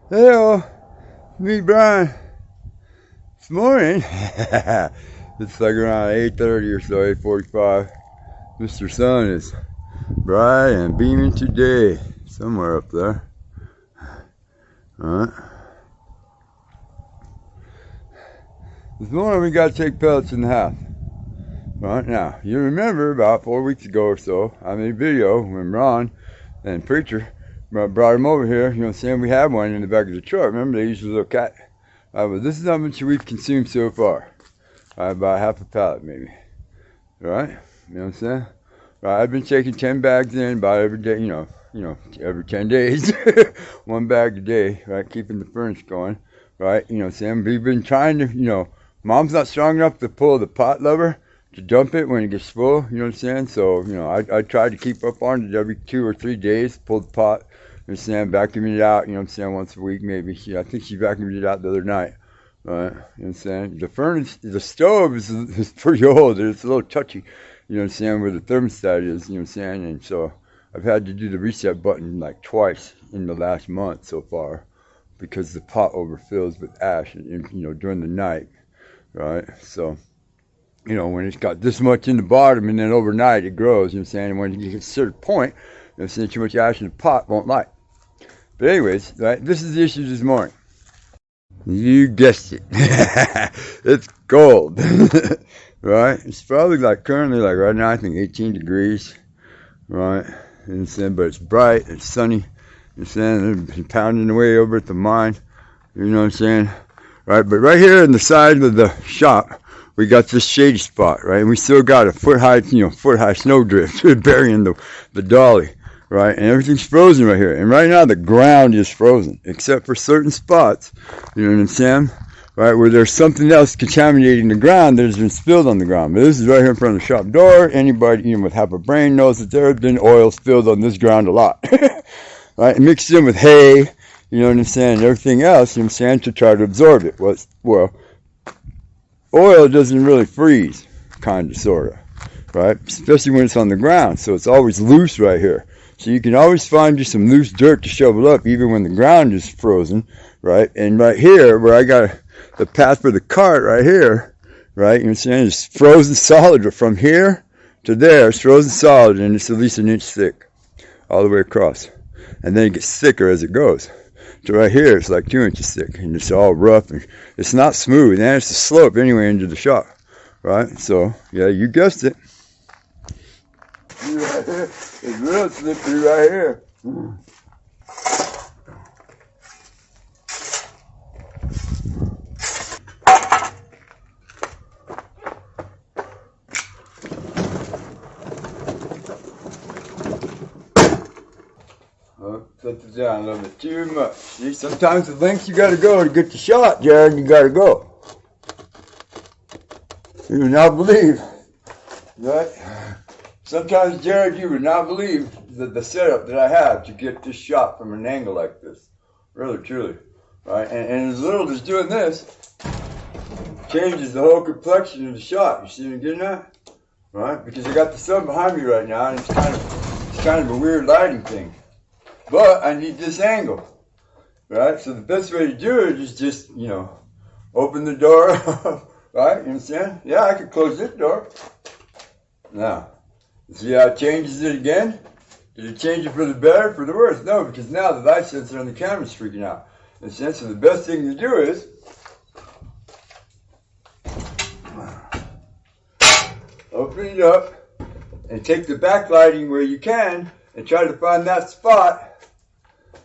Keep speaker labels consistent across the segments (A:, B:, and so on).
A: Hello, me Brian. This morning, it's like around 8:30 or so, 8:45. Mr. Sun is bright and beaming today, somewhere up there. Alright. This morning we got to take pellets in the house. Right now, you remember about 4 weeks ago or so, I made a video when Ron and Preacher brought him over here. You know what I'm saying? We had one in the back of the truck. Remember, they used a little cat. But this is how much we've consumed so far. About half a pallet, maybe. Right? You know what I'm saying? Right, I've been taking 10 bags in about every day. You know, every 10 days, 1 bag a day. Right, keeping the furnace going. Right? You know what I'm saying? We've been trying to. Mom's not strong enough to pull the pot lever to dump it when it gets full, you know what I'm saying? So, I tried to keep up on it every 2 or 3 days, pull the pot, you know what I'm saying, vacuuming it out, you know what I'm saying, once a week maybe. I think she vacuumed it out the other night, right? You know what I'm saying? The furnace, the stove is pretty old, it's a little touchy, you know what I'm saying, where the thermostat is, you know what I'm saying? And so I've had to do the reset button like twice in the last month so far because the pot overfills with ash, during the night, right? So, when it's got this much in the bottom and then overnight it grows, you know what I'm saying? And when you get to a certain point, you know what I'm saying, too much ash in the pot won't light. But anyways, right, this is the issue this morning. You guessed it. It's cold. Right? It's probably currently right now, I think 18 degrees. Right? You know what I'm saying? But it's bright, it's sunny. You know what I'm saying? It's pounding away over at the mine. You know what I'm saying? Right? But right here in the side of the shop, we got this shady spot, right? And we still got a foot high snowdrift burying the dolly, right? And everything's frozen right here. And right now the ground is frozen, except for certain spots, you know what I'm saying? Right, where there's something else contaminating the ground that has been spilled on the ground. But this is right here in front of the shop door. Anybody with half a brain knows that there has been oil spilled on this ground a lot. Right? And mixed in with hay, you know what I'm saying, and everything else, you know what I'm saying, to try to absorb it. Well, oil doesn't really freeze, kind of, sort of, right? Especially when it's on the ground, so it's always loose right here. So you can always find just some loose dirt to shovel up, even when the ground is frozen, right? And right here, where I got the path for the cart right here, right, you know what I'm saying, it's frozen solid from here to there. It's frozen solid, and it's at least 1 inch thick all the way across. And then it gets thicker as it goes. So right here, it's like 2 inches thick, and it's all rough, and it's not smooth, and it's a slope anyway into the shop, right? So, yeah, you guessed it. It's real slippery right here. Set it down a little bit too much. See, sometimes the lengths you gotta go to get the shot, Jared, you gotta go. You would not believe, right? Sometimes, Jared, you would not believe the setup that I have to get this shot from an angle like this. Really, truly, right? And as little as doing this changes the whole complexion of the shot. You see what I'm getting at? Right? Because I got the sun behind me right now, and it's kind of a weird lighting thing. But I need this angle, right? So the best way to do it is just, open the door, right? You know what I'm saying? Yeah, I could close this door. Now, see how it changes it again? Did it change it for the better, for the worse? No, because now the light sensor on the camera is freaking out. And so the best thing to do is open it up and take the backlighting where you can and try to find that spot,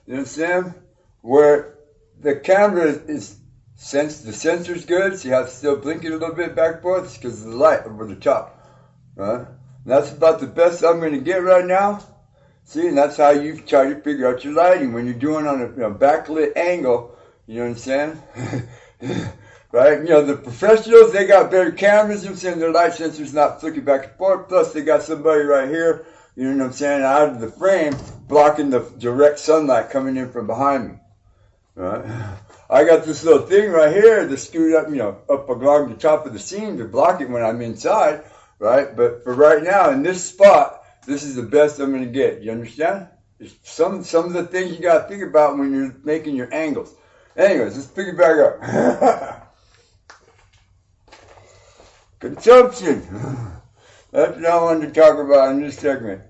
A: you know what I'm saying, where the camera is the sensor's good. See how it's still blinking a little bit back and forth? It's because of the light over the top, right? And that's about the best I'm going to get right now. See, and that's how you try to figure out your lighting when you're doing on a backlit angle, you know what I'm saying? Right? The professionals, they got better cameras, you know what I'm saying, their light sensor's not flicking back and forth, plus they got somebody right here, you know what I'm saying, out of the frame, blocking the direct sunlight coming in from behind me, right? I got this little thing right here that's screwed up, up along the top of the seam to block it when I'm inside, right? But for right now, in this spot, this is the best I'm going to get. You understand? some of the things you got to think about when you're making your angles. Anyways, let's pick it back up. Consumption. That's what I wanted to talk about in this segment.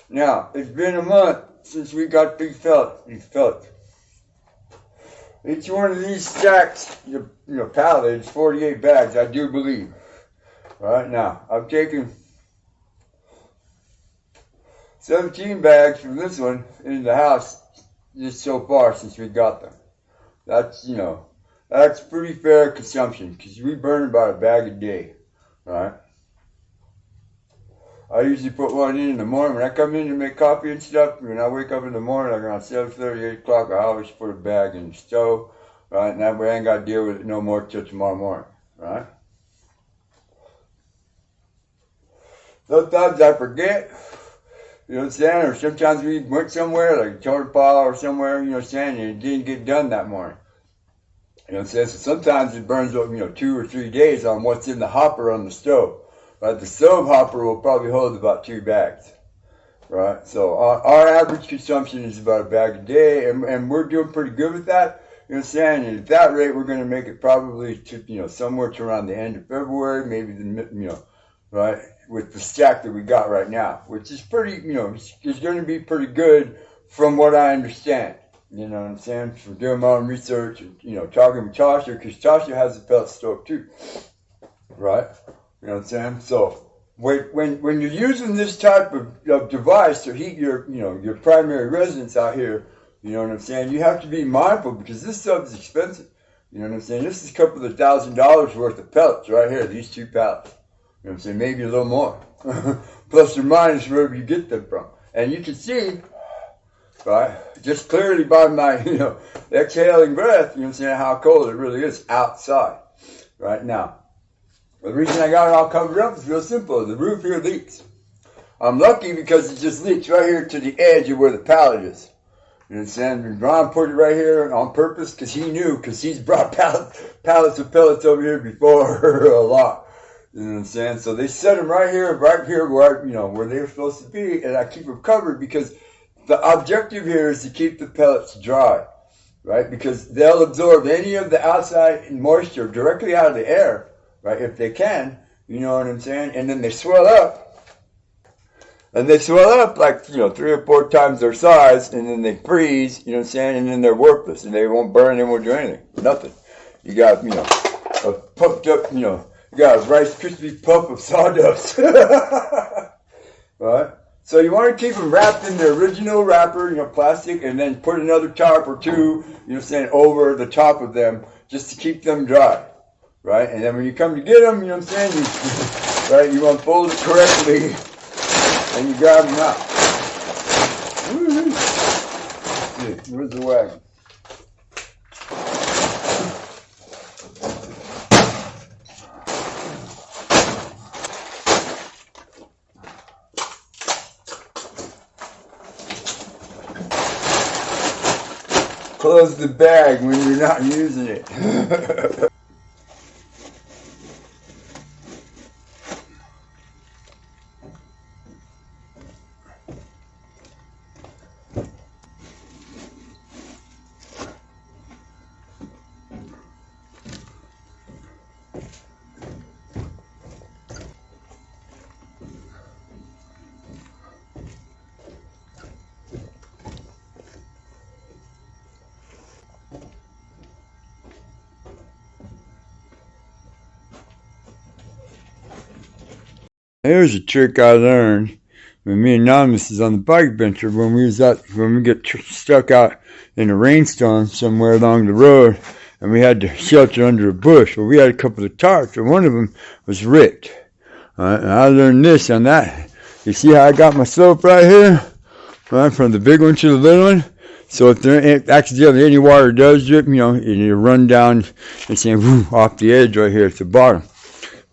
A: Now, it's been a month since we got these pellets. Each one of these stacks, pallet is 48 bags, I do believe. All right, now, I've taken 17 bags from this one in the house just so far since we got them. That's, that's pretty fair consumption because we burn about a bag a day, right? I usually put one in the morning. When I come in to make coffee and stuff, when I wake up in the morning, like around 7:30, 8 o'clock, I always put a bag in the stove, right? And that way I ain't got to deal with it no more till tomorrow morning, right? Sometimes I forget, you know what I'm saying? Or sometimes we went somewhere, like a totem pile or somewhere, you know what I'm saying, and it didn't get done that morning. You know what I'm saying? So sometimes it burns up, 2 or 3 days on what's in the hopper on the stove. Right? The stove hopper will probably hold about 2 bags. Right? So our average consumption is about a bag a day, and we're doing pretty good with that. You know what I'm saying? And at that rate, we're going to make it probably to, somewhere to around the end of February, maybe right? With the stack that we got right now, which is pretty, is going to be pretty good from what I understand. You know what I'm saying? From doing my own research, and, talking with Tasha, because Tasha has a pellet stove too. Right? You know what I'm saying? So when you're using this type of device to heat your primary residence out here, you know what I'm saying, you have to be mindful because this stuff is expensive. You know what I'm saying? This is a couple of $1,000s worth of pellets right here, these 2 pallets. You know what I'm saying? Maybe a little more. Plus or minus wherever you get them from. And you can see, right, just clearly by my, exhaling breath, you know what I'm saying, how cold it really is outside right now. The reason I got it all covered up is real simple. The roof here leaks. I'm lucky because it just leaks right here to the edge of where the pallet is. You know what I'm saying? And Ron put it right here on purpose because he knew, because he's brought pallets of pellets over here before a lot. You know what I'm saying? So they set them right here where, where they're supposed to be, and I keep them covered because the objective here is to keep the pellets dry, right? Because they'll absorb any of the outside moisture directly out of the air. Right, if they can, you know what I'm saying? And then they swell up. And they swell up like, 3 or 4 times their size, and then they freeze, you know what I'm saying? And then they're worthless, and they won't burn, they won't do anything. Nothing. You got, a pumped up, you got a Rice Krispie puff of sawdust. Right? So you want to keep them wrapped in the original wrapper, plastic, and then put another tarp or 2, you know what I'm saying, over the top of them just to keep them dry. Right? And then when you come to get them, you know what I'm saying, you unfold it correctly, and you grab them out. Woo-hoo. Where's the wagon? Close the bag when you're not using it. Here's a trick I learned when me and Anonymous is on the bike venture when we get stuck out in a rainstorm somewhere along the road and we had to shelter under a bush. Well, we had a couple of tarps and one of them was ripped. And I learned this on that. You see how I got my slope right here? Right, from the big one to the little one? So if there accidentally any water does drip, you run down and say, whoo, off the edge right here at the bottom.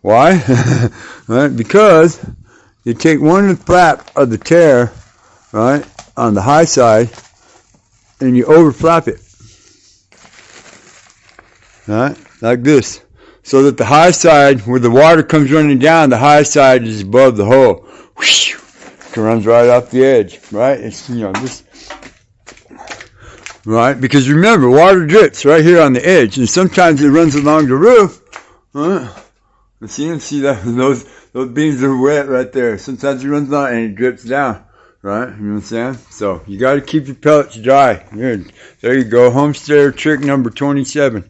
A: Why? Right, because you take one flap of the tear, right, on the high side, and you overflap it, right, like this, so that the high side, where the water comes running down, the high side is above the hole. It runs right off the edge, right? It's, you know, just, right? Because remember, water drips right here on the edge, and sometimes it runs along the roof. Right? See that those beams are wet right there. Sometimes it runs on and it drips down. Right? You know what I'm saying? So you got to keep your pellets dry. Here, there you go. Homesteader trick number 27.